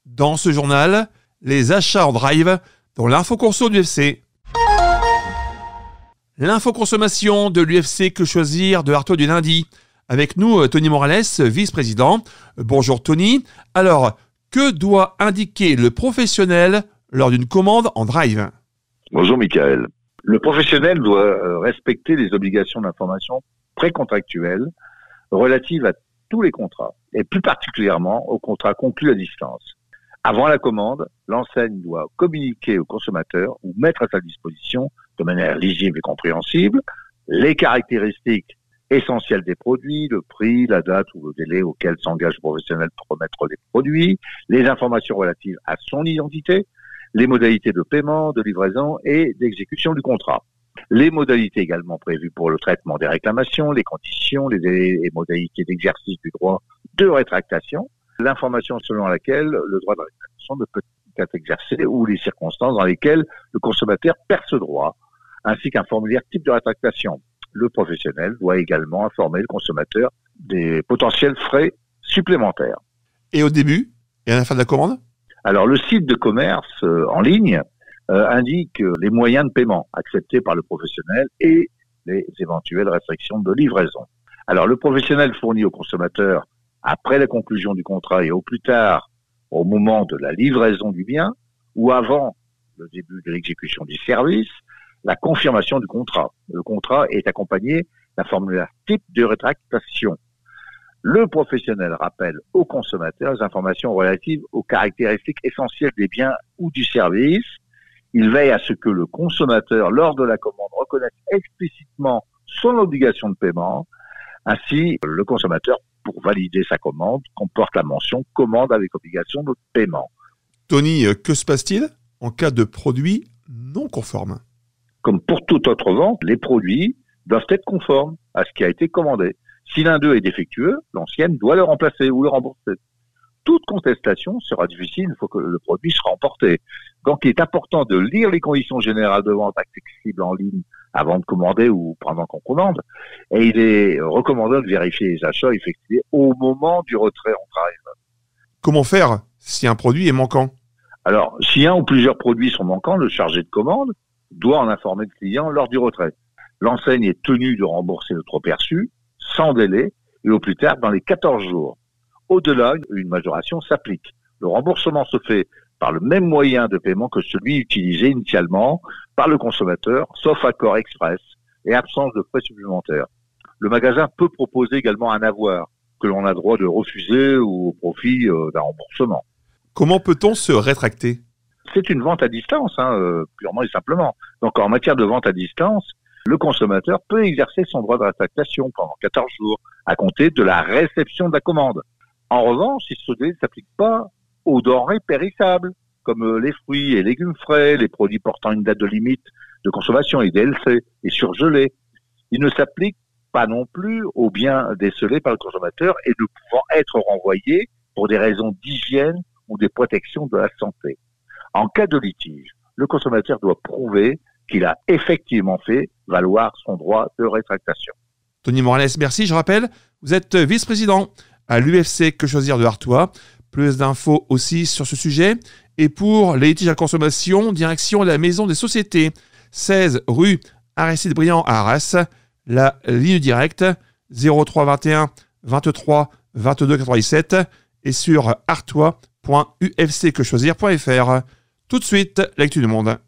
Dans ce journal, les achats en drive dans l'infoconso de l'UFC. L'infoconsommation de l'UFC Que Choisir de Artois du lundi. Avec nous, Tony Morales, vice-président. Bonjour Tony. Alors, que doit indiquer le professionnel lors d'une commande en drive ? Bonjour Michael. Le professionnel doit respecter les obligations d'information précontractuelles relatives à tous les contrats, et plus particulièrement aux contrats conclus à distance. Avant la commande, l'enseigne doit communiquer au consommateur ou mettre à sa disposition, de manière lisible et compréhensible, les caractéristiques essentielles des produits, le prix, la date ou le délai auquel s'engage le professionnel pour remettre les produits, les informations relatives à son identité, les modalités de paiement, de livraison et d'exécution du contrat. Les modalités également prévues pour le traitement des réclamations, les conditions, les délais et modalités d'exercice du droit de rétractation, l'information selon laquelle le droit de rétractation ne peut être exercé ou les circonstances dans lesquelles le consommateur perd ce droit, ainsi qu'un formulaire type de rétractation. Le professionnel doit également informer le consommateur des potentiels frais supplémentaires. Et au début et à la fin de la commande ? Alors, le site de commerce en ligne indique les moyens de paiement acceptés par le professionnel et les éventuelles restrictions de livraison. Alors, le professionnel fournit au consommateur, après la conclusion du contrat et au plus tard au moment de la livraison du bien ou avant le début de l'exécution du service, la confirmation du contrat. Le contrat est accompagné d'un formulaire type de rétractation. Le professionnel rappelle au consommateur les informations relatives aux caractéristiques essentielles des biens ou du service. Il veille à ce que le consommateur, lors de la commande, reconnaisse explicitement son obligation de paiement. Ainsi, le consommateur, pour valider sa commande, comporte la mention « commande avec obligation de paiement ». Tony, que se passe-t-il en cas de produit non conforme ? Comme pour toute autre vente, les produits doivent être conformes à ce qui a été commandé. Si l'un d'eux est défectueux, l'ancienne doit le remplacer ou le rembourser. Toute contestation sera difficile une fois que le produit sera emporté. Donc, il est important de lire les conditions générales de vente accessibles en ligne avant de commander ou pendant qu'on commande. Et il est recommandé de vérifier les achats effectués au moment du retrait en drive. Comment faire si un produit est manquant ? Alors, si un ou plusieurs produits sont manquants, le chargé de commande doit en informer le client lors du retrait. L'enseigne est tenue de rembourser le trop perçu sans délai et au plus tard dans les 14 jours. Au-delà, une majoration s'applique. Le remboursement se fait par le même moyen de paiement que celui utilisé initialement par le consommateur, sauf accord express et absence de frais supplémentaires. Le magasin peut proposer également un avoir que l'on a droit de refuser ou au profit d'un remboursement. Comment peut-on se rétracter ? C'est une vente à distance, purement et simplement. Donc en matière de vente à distance, le consommateur peut exercer son droit de rétractation pendant 14 jours, à compter de la réception de la commande. En revanche, ce délai ne s'applique pas aux denrées périssables, comme les fruits et légumes frais, les produits portant une date de limite de consommation, les DLC, et surgelés. Il ne s'applique pas non plus aux biens décelés par le consommateur et ne pouvant être renvoyés pour des raisons d'hygiène ou de protection de la santé. En cas de litige, le consommateur doit prouver qu'il a effectivement fait valoir son droit de rétractation. Tony Morales, merci. Je rappelle, vous êtes vice-président à l'UFC Que Choisir de Artois. Plus d'infos aussi sur ce sujet. Et pour les litiges à consommation, direction la Maison des Sociétés, 16 rue Aristide Briand à Arras. La ligne directe 03 21 23 22 97 et sur artois.ufcquechoisir.fr. Tout de suite, l'actu du monde.